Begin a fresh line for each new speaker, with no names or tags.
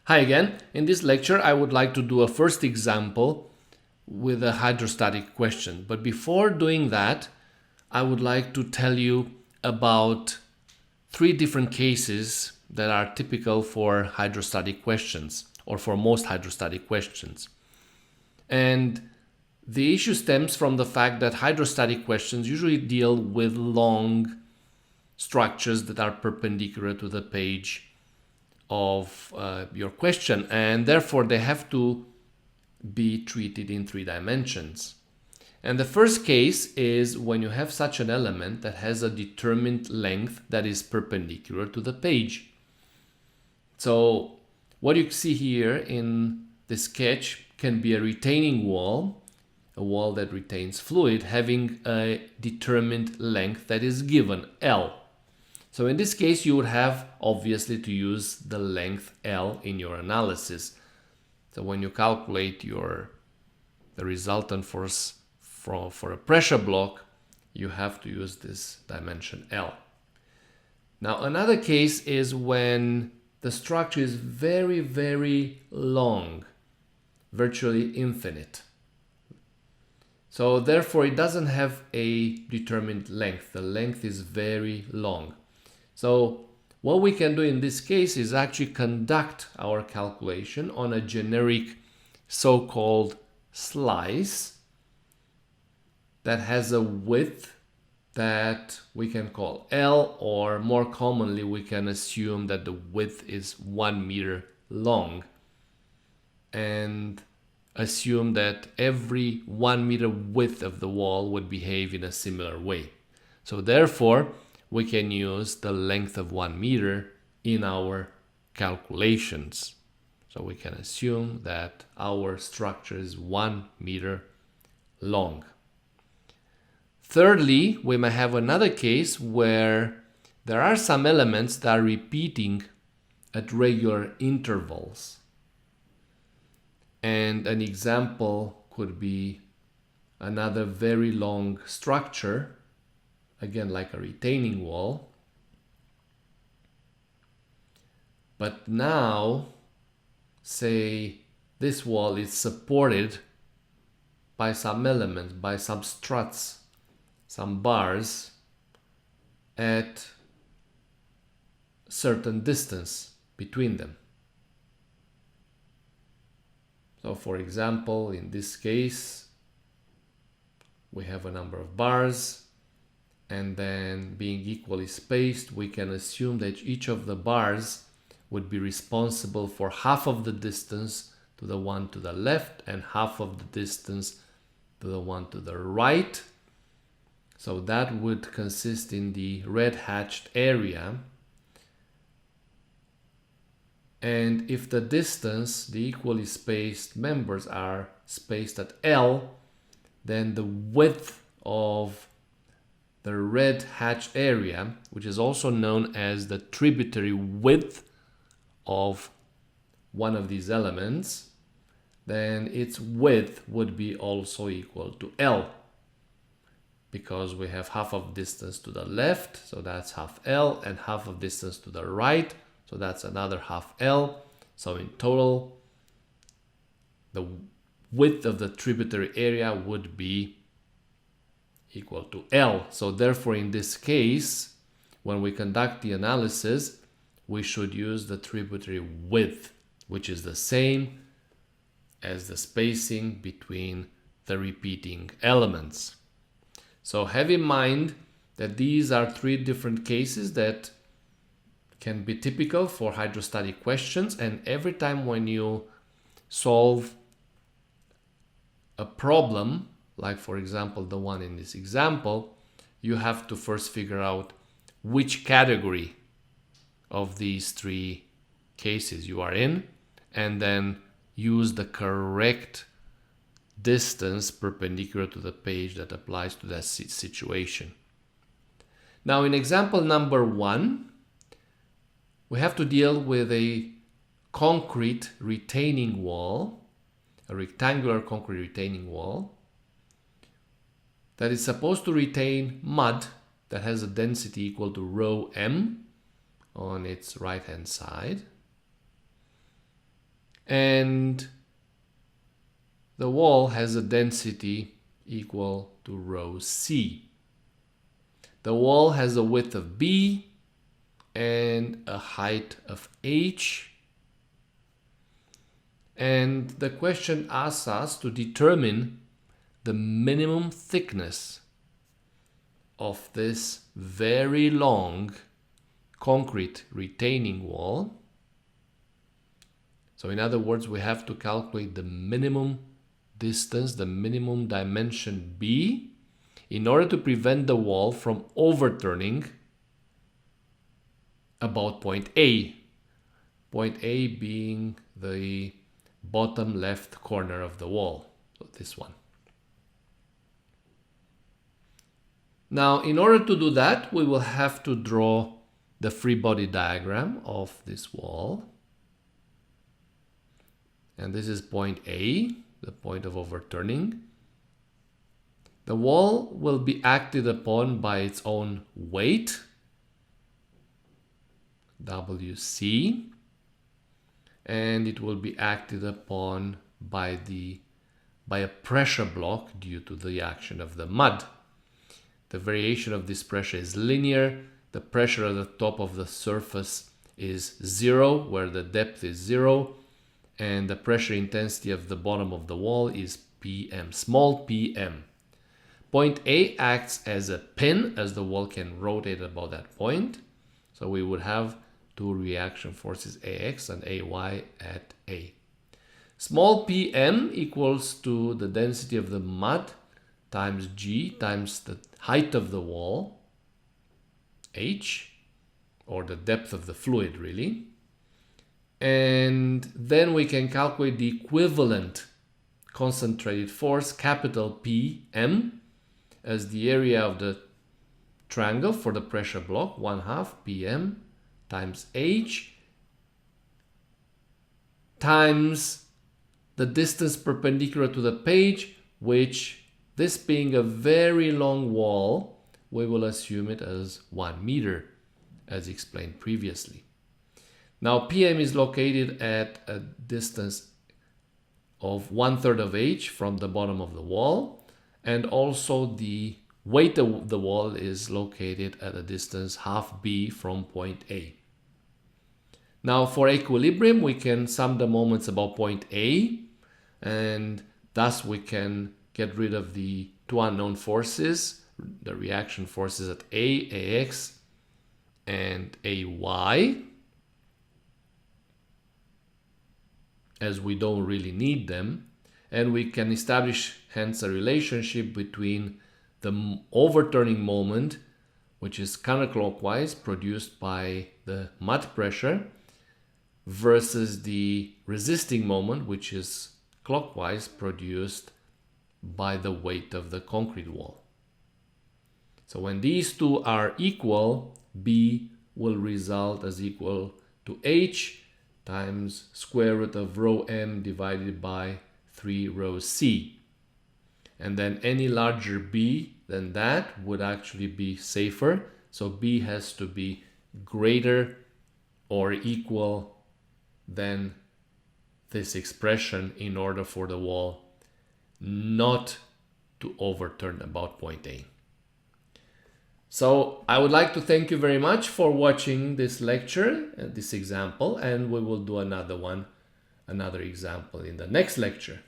Hi again. In this lecture, I would like to do a first example with a hydrostatic question. But before doing that, I would like to tell you about three different cases that are typical for hydrostatic questions, or for most hydrostatic questions. And the issue stems from the fact that hydrostatic questions usually deal with long structures that are perpendicular to the page of your question, and therefore they have to be treated in three dimensions. And the first case is when you have such an element that has a determined length that is perpendicular to the page. So what you see here in the sketch can be a retaining wall, a wall that retains fluid, having a determined length that is given, L. So in this case, you would have obviously to use the length L in your analysis. So when you calculate the resultant force for a pressure block, you have to use this dimension L. Now another case is when the structure is very, very long, virtually infinite. So therefore it doesn't have a determined length. The length is very long. So what we can do in this case is actually conduct our calculation on a generic so-called slice that has a width that we can call L, or more commonly we can assume that the width is 1 meter long, and assume that every 1 meter width of the wall would behave in a similar way. So therefore we can use the length of 1 meter in our calculations. So we can assume that our structure is 1 meter long. Thirdly, we may have another case where there are some elements that are repeating at regular intervals. And an example could be another very long structure, again like a retaining wall. But now, say this wall is supported by some elements, by some struts, some bars at a certain distance between them. So for example, in this case, we have a number of bars, and then being equally spaced, we can assume that each of the bars would be responsible for half of the distance to the one to the left and half of the distance to the one to the right. So that would consist in the red hatched area. And if the distance, the equally spaced members are spaced at L, then the width of the red hatched area, which is also known as the tributary width of one of these elements, then its width would be also equal to L, because we have half of distance to the left, so that's half L, and half of distance to the right, so that's another half L. So in total, the width of the tributary area would be equal to L. So therefore, in this case, when we conduct the analysis, we should use the tributary width, which is the same as the spacing between the repeating elements. So have in mind that these are three different cases that can be typical for hydrostatic questions, and every time when you solve a problem, like for example the one in this example, you have to first figure out which category of these three cases you are in, and then use the correct distance perpendicular to the page that applies to that situation. Now in example number 1, we have to deal with a concrete retaining wall, a rectangular concrete retaining wall that is supposed to retain mud that has a density equal to rho m on its right hand side. and the wall has a density equal to rho C. The wall has a width of B and a height of H. And the question asks us to determine the minimum thickness of this very long concrete retaining wall. So in other words, we have to calculate the minimum distance, the minimum dimension B, in order to prevent the wall from overturning about point A. Point A being the bottom left corner of the wall, so this one. Now, in order to do that, we will have to draw the free body diagram of this wall. And this is point A, the point of overturning. The wall will be acted upon by its own weight, WC, and it will be acted upon by a pressure block due to the action of the mud. The variation of this pressure is linear. The pressure at the top of the surface is 0, where the depth is 0, and the pressure intensity of the bottom of the wall is PM, small pm. Point A acts as a pin, as the wall can rotate about that point. So we would have two reaction forces AX and AY at A. Small pm equals to the density of the mud times G times the height of the wall, H, or the depth of the fluid really. And then we can calculate the equivalent concentrated force, capital PM, as the area of the triangle for the pressure block, 1/2 PM times H times the distance perpendicular to the page, which, this being a very long wall, we will assume it as 1 meter, as explained previously. Now PM is located at a distance of 1/3 of H from the bottom of the wall, and also the weight of the wall is located at a distance 1/2 B from point A. Now for equilibrium, we can sum the moments about point A, and thus we can get rid of the two unknown forces, the reaction forces at A, AX, and AY, as we don't really need them. And we can establish hence a relationship between the overturning moment, which is counterclockwise produced by the mud pressure, versus the resisting moment, which is clockwise produced by the weight of the concrete wall. So when these two are equal, B will result as equal to H times square root of rho M divided by 3 rho C. And then any larger B than that would actually be safer. So B has to be greater or equal than this expression in order for the wall not to overturn about point A. So I would like to thank you very much for watching this lecture, this example, and we will do another example in the next lecture.